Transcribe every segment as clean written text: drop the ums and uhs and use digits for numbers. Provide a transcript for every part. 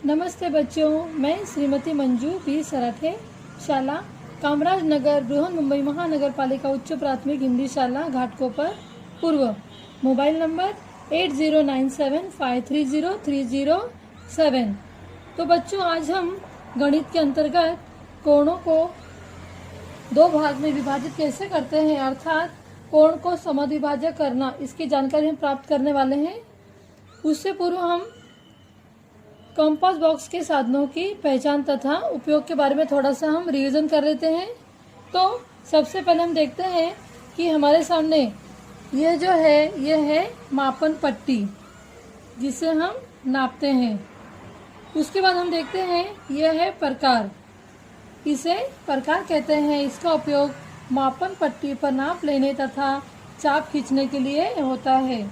नमस्ते बच्चों, मैं श्रीमती मंजू बी सराठे, शाला कामराज नगर, बृहन्मुंबई महानगर पालिका उच्च प्राथमिक हिंदी शाला घाटकोपर पूर्व। Mobile number 8097530307। तो बच्चों, आज हम गणित के अंतर्गत कोणों को दो भाग में विभाजित कैसे करते हैं, अर्थात कोण को समद्विभाजक करना, इसकी जानकारी हम प्राप्त करने वाले हैं। उससे पूर्व हम कंपास बॉक्स के साधनों की पहचान तथा उपयोग के बारे में थोड़ा सा हम रिवीजन कर लेते हैं। तो सबसे पहले हम देखते हैं कि हमारे सामने यह जो है, यह है मापन पट्टी जिसे हम नापते हैं। उसके बाद हम देखते हैं यह है प्रकार, इसे प्रकार कहते हैं। इसका उपयोग मापन पट्टी पर नाप लेने तथा चाप खींचने के लिए होता है।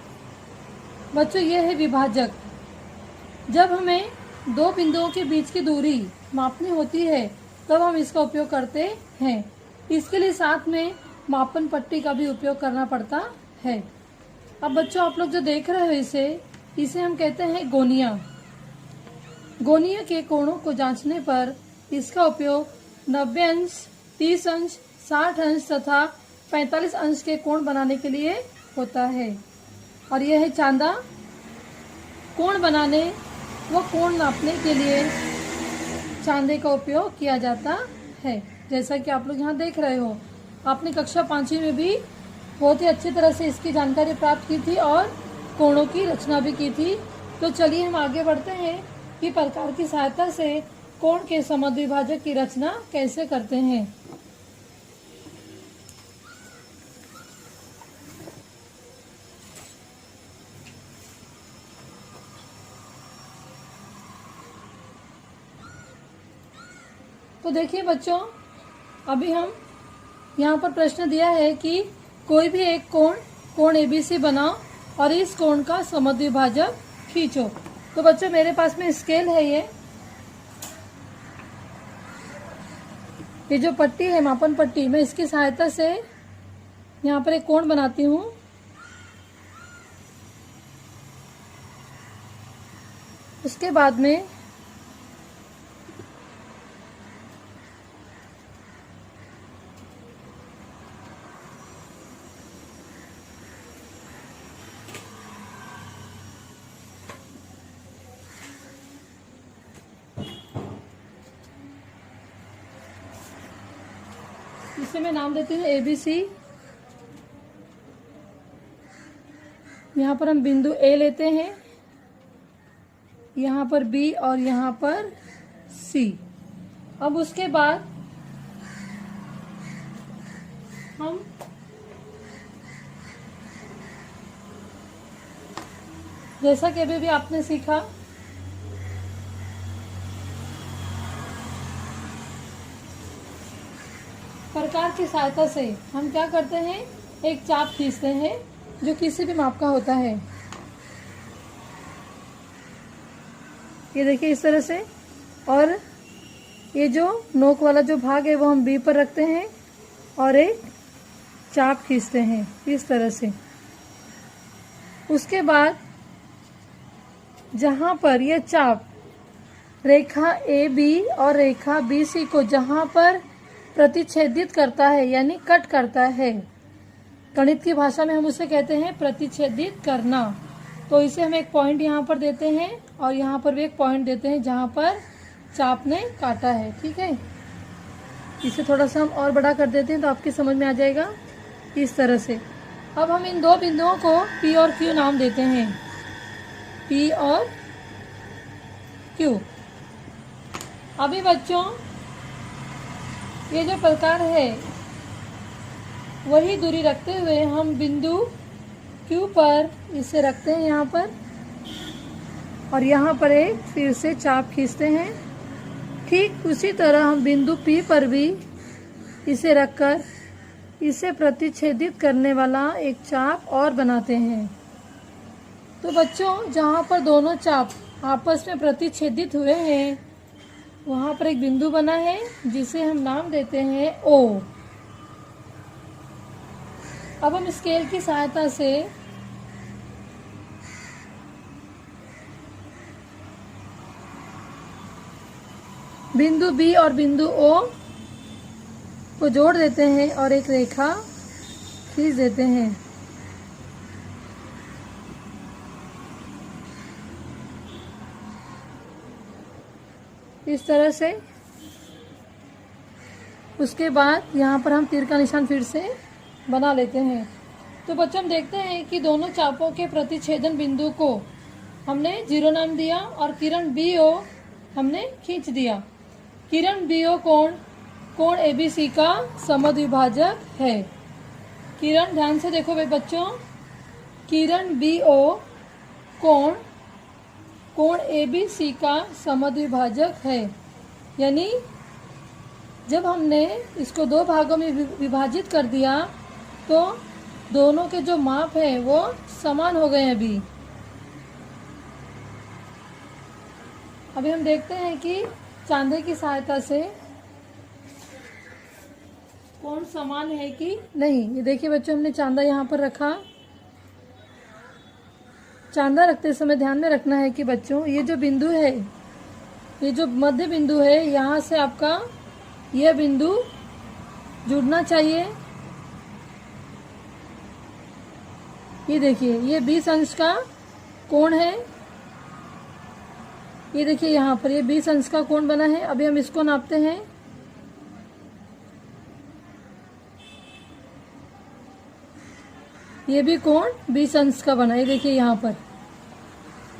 बच्चों, यह है विभाजक। जब हमें दो बिंदुओं के बीच की दूरी मापनी होती है तब हम इसका उपयोग करते हैं। इसके लिए साथ में मापन पट्टी का भी उपयोग करना पड़ता है। अब बच्चों, आप लोग जो देख रहे हो इसे हम कहते हैं गोनिया। गोनिया के कोणों को जांचने पर इसका उपयोग 90 अंश, 30 अंश, 60 अंश तथा 45 अंश के कोण बनाने के लिए होता है। और यह है चांदा। कोण बनाने व कोण नापने के लिए चांदे का उपयोग किया जाता है। जैसा कि आप लोग यहाँ देख रहे हो, आपने कक्षा 5वीं में भी बहुत ही अच्छी तरह से इसकी जानकारी प्राप्त की थी और कोणों की रचना भी की थी। तो चलिए हम आगे बढ़ते हैं कि प्रकार की सहायता से कोण के समद्विभाजक की रचना कैसे करते हैं। तो देखिए बच्चों, अभी हम यहाँ पर प्रश्न दिया है कि कोई भी एक कोण ABC बनाओ और इस कोण का समद्विभाजक खींचो। तो बच्चों, मेरे पास में स्केल है। ये जो पट्टी है, मापन पट्टी, मैं इसकी सहायता से यहाँ पर एक कोण बनाती हूँ। उसके बाद में इसे मैं नाम देती हूँ ABC। यहाँ पर हम बिंदु A लेते हैं, यहाँ पर B और यहाँ पर C। अब उसके बाद हम जैसा कि अभी भी आपने सीखा, प्रकार की सहायता से हम क्या करते हैं, एक चाप खींचते हैं जो किसी भी माप का होता है। ये देखिए इस तरह से। और ये जो नोक वाला जो भाग है वो हम B पर रखते हैं और एक चाप खींचते हैं इस तरह से। उसके बाद जहां पर यह चाप रेखा AB और रेखा BC को जहां पर प्रतिच्छेदित करता है, यानी कट करता है, गणित की भाषा में हम उसे कहते हैं प्रतिच्छेदित करना। तो इसे हम एक पॉइंट यहाँ पर देते हैं और यहाँ पर भी एक पॉइंट देते हैं जहाँ पर चाप ने काटा है। ठीक है, इसे थोड़ा सा हम और बड़ा कर देते हैं तो आपकी समझ में आ जाएगा इस तरह से। अब हम इन दो बिंदुओं को P और Q नाम देते हैं, P और Q। अभी बच्चों, ये जो प्रकार है वही दूरी रखते हुए हम बिंदु Q पर इसे रखते हैं यहाँ पर, और यहाँ पर एक फिर से चाप खींचते हैं। ठीक उसी तरह हम बिंदु P पर भी इसे रखकर इसे प्रतिच्छेदित करने वाला एक चाप और बनाते हैं। तो बच्चों, जहाँ पर दोनों चाप आपस में प्रतिच्छेदित हुए हैं वहाँ पर एक बिंदु बना है जिसे हम नाम देते हैं O। अब हम स्केल की सहायता से बिंदु बी और बिंदु ओ को जोड़ देते हैं और एक रेखा खींच देते हैं। इस तरह से। उसके बाद यहाँ पर हम तीर का निशान फिर से बना लेते हैं। तो बच्चों हम देखते हैं कि दोनों चापों के प्रतिच्छेदन बिंदु को हमने 0 नाम दिया और किरण बी ओ हमने खींच दिया। किरण बी ओ कोण एबीसी का समद्विभाजक है। किरण, ध्यान से देखो भाई बच्चों, किरण बी ओ कोण एबीसी का समद्विभाजक है। यानी जब हमने इसको 2 भागों में विभाजित कर दिया तो दोनों के जो माप है वो समान हो गए। अभी हम देखते हैं कि चांदे की सहायता से कोण समान है कि नहीं। ये देखिए बच्चों, हमने चांदा यहाँ पर रखा। चांदा रखते समय ध्यान में रखना है कि बच्चों ये जो बिंदु है, ये जो मध्य बिंदु है, यहाँ से आपका यह बिंदु जुड़ना चाहिए। ये देखिए, ये 20 अंश का कोण है। ये देखिए यहाँ पर ये 20 अंश का कोण बना है। अभी हम इसको नापते हैं। ये भी कोण 20 अंश का बना है। ये देखिए यहाँ पर।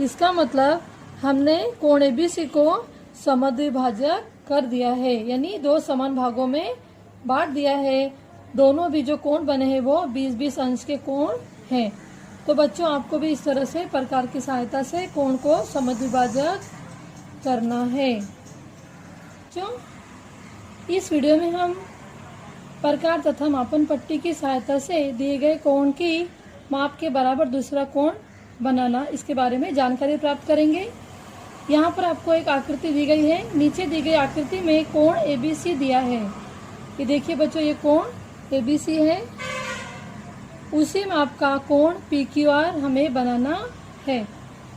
इसका मतलब हमने कोण एबीसी को समद्विभाजक कर दिया है, यानी 2 समान भागों में बांट दिया है। दोनों भी जो कोण बने हैं वो 20-20 अंश के कोण हैं। तो बच्चों आपको भी इस तरह से प्रकार की सहायता से कोण को समद्विभाजक करना है। बच्चों इस वीडियो में हम प्रकार तथा मापन पट्टी की सहायता से दिए गए कोण की माप के बराबर दूसरा कोण बनाना, इसके बारे में जानकारी प्राप्त करेंगे। यहाँ पर आपको एक आकृति दी गई है। नीचे दी गई आकृति में कोण एबीसी दिया है। ये देखिए बच्चों, ये कोण एबीसी है। उसी माप का कोण पीक्यूआर हमें बनाना है।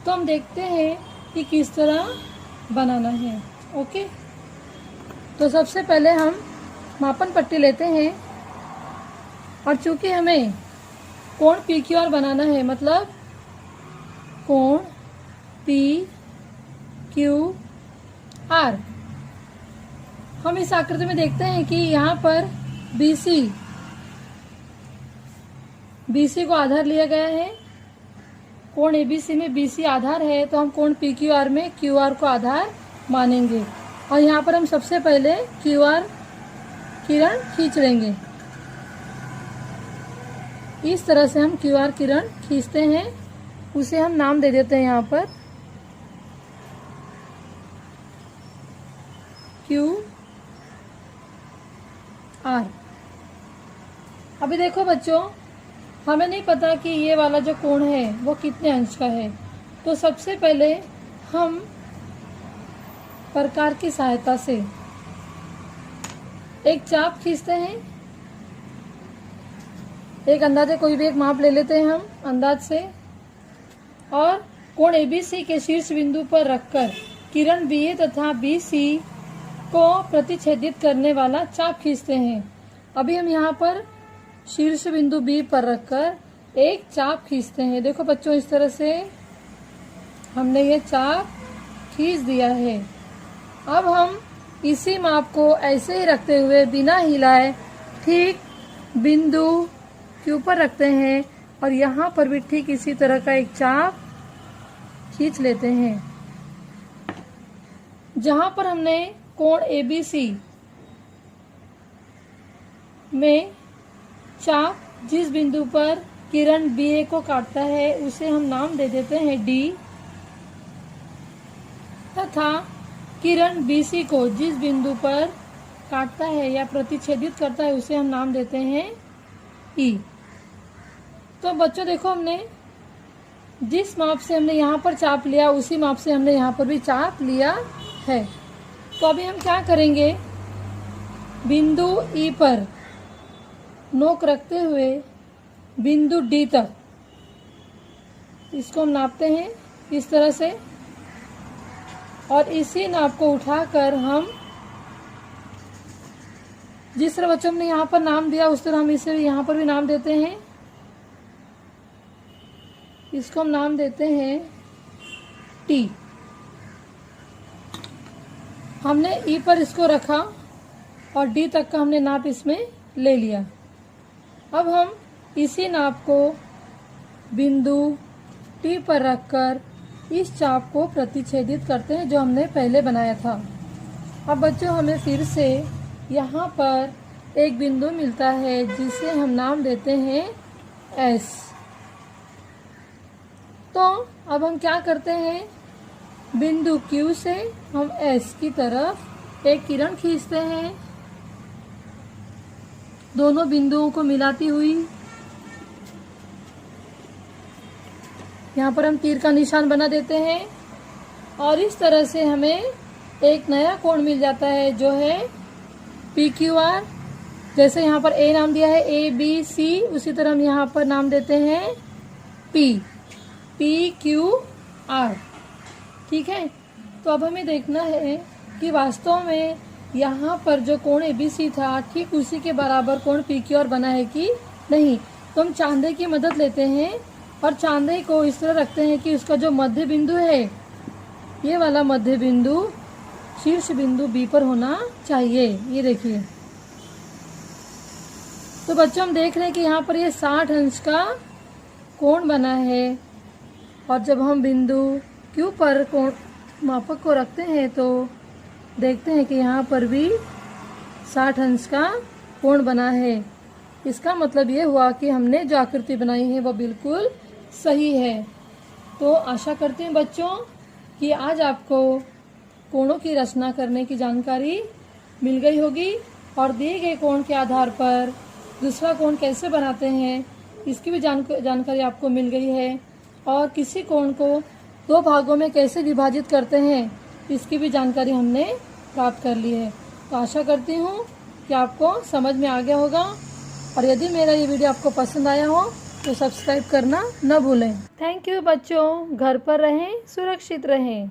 तो हम देखते हैं कि किस तरह बनाना है। ओके, तो सबसे पहले हम मापन पट्टी लेते हैं और चूंकि हमें कोण पीक्यूआर बनाना है, मतलब कोण पी क्यू आर, हम इस आकृति में देखते हैं कि यहाँ पर बीसी को आधार लिया गया है। कोण एबीसी में बीसी आधार है, तो हम कोण पीक्यूआर में क्यूआर को आधार मानेंगे। और यहाँ पर हम सबसे पहले क्यूआर किरण खींच लेंगे। इस तरह से हम क्यूआर किरण खींचते हैं। उसे हम नाम दे देते हैं यहाँ पर क्यू आर। अभी देखो बच्चों, हमें नहीं पता कि ये वाला जो कोण है वो कितने अंश का है। तो सबसे पहले हम प्रकार की सहायता से एक चाप खींचते हैं। एक अंदाजे कोई भी एक माप ले लेते हैं हम अंदाज से, और कोण एबीसी के शीर्ष बिंदु पर रखकर किरण बीए तथा बीसी को प्रतिच्छेदित करने वाला चाप खींचते हैं। अभी हम यहाँ पर शीर्ष बिंदु बी पर रखकर एक चाप खींचते हैं। देखो बच्चों, इस तरह से हमने ये चाप खींच दिया है। अब हम इसी माप को ऐसे ही रखते हुए बिना हिलाए ठीक बिंदु के ऊपर रखते हैं और यहाँ पर भी ठीक इसी तरह का एक चाप खींच लेते हैं। जहाँ पर हमने कोण एबीसी में चाप जिस बिंदु पर किरण बीए को काटता है उसे हम नाम दे देते हैं डी, तथा किरण बीसी को जिस बिंदु पर काटता है या प्रतिच्छेदित करता है उसे हम नाम देते हैं ई। तो बच्चों देखो, हमने जिस माप से हमने यहाँ पर चाप लिया उसी माप से हमने यहाँ पर भी चाप लिया है। तो अभी हम क्या करेंगे, बिंदु ई पर नोक रखते हुए बिंदु डी तक इसको हम नापते हैं इस तरह से, और इसी नाप को उठाकर हम जिस तरह बच्चों ने यहाँ पर नाम दिया उस तरह हम इसे यहाँ पर भी नाम देते हैं। इसको हम नाम देते हैं टी। हमने ई पर इसको रखा और डी तक का हमने नाप इसमें ले लिया। अब हम इसी नाप को बिंदु टी पर रखकर इस चाप को प्रतिच्छेदित करते हैं जो हमने पहले बनाया था। अब बच्चों हमें फिर से यहाँ पर एक बिंदु मिलता है जिसे हम नाम देते हैं एस। तो अब हम क्या करते हैं, बिंदु Q से हम S की तरफ एक किरण खींचते हैं, दोनों बिंदुओं को मिलाती हुई। यहाँ पर हम तीर का निशान बना देते हैं और इस तरह से हमें एक नया कोण मिल जाता है जो है PQR। जैसे यहाँ पर A नाम दिया है ABC, उसी तरह हम यहाँ पर नाम देते हैं PQR। ठीक है, तो अब हमें देखना है कि वास्तव में यहाँ पर जो कोण ABC था ठीक उसी के बराबर कोण PQR बना है कि नहीं। तो हम चांदे की मदद लेते हैं और चांदे को इस तरह रखते हैं कि उसका जो मध्य बिंदु है, ये वाला मध्य बिंदु शीर्ष बिंदु B पर होना चाहिए। ये देखिए, तो बच्चों हम देख रहे हैं कि यहाँ पर ये 60 अंश का कोण बना है और जब हम बिंदु Q पर कोण मापक को रखते हैं तो देखते हैं कि यहाँ पर भी 60 अंश का कोण बना है। इसका मतलब ये हुआ कि हमने जो आकृति बनाई है वो बिल्कुल सही है। तो आशा करती हूँ बच्चों कि आज आपको कोणों की रचना करने की जानकारी मिल गई होगी और दिए गए कोण के आधार पर दूसरा कोण कैसे बनाते हैं इसकी भी जानकारी आपको मिल गई है और किसी कोण को 2 भागों में कैसे विभाजित करते हैं इसकी भी जानकारी हमने प्राप्त कर ली है। तो आशा करती हूँ कि आपको समझ में आ गया होगा और यदि मेरा ये वीडियो आपको पसंद आया हो तो सब्सक्राइब करना न भूलें। थैंक यू बच्चों, घर पर रहें, सुरक्षित रहें।